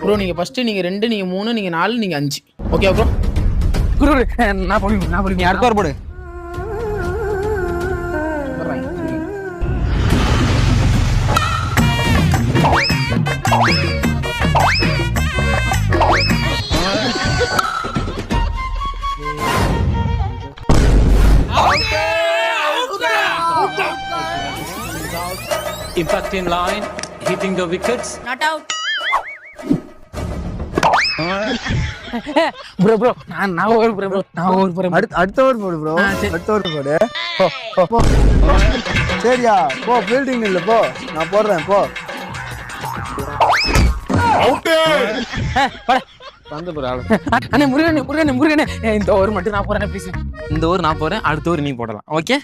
Bro நீங்க first நீங்க 2 நீங்க 3 நீங்க 4 நீங்க 5 ஓகே ப்ரோ ப்ரோ நான் போடுவேன் நீ அடுத்த ஓவர் போடு. Impact in line, hitting the wickets. Not out. Bro நான் ஓவர் ப்ரோ நான் ஓவர் போறேன். அடுத்த ஓவர் போடு ப்ரோ. அடுத்த ஓவர் போடு. போ. சரியா போ, ஃபீல்டிங் இல்ல போ, நான் போடுறேன் போ. வந்து ப்ரோ அண்ணே முருகனே இந்த ஓவர் மட்டும் நான் போறேன் ப்ளீஸ். இந்த ஓவர் நான் போறேன், அடுத்த ஓவர் நீ போடலாம். ஓகே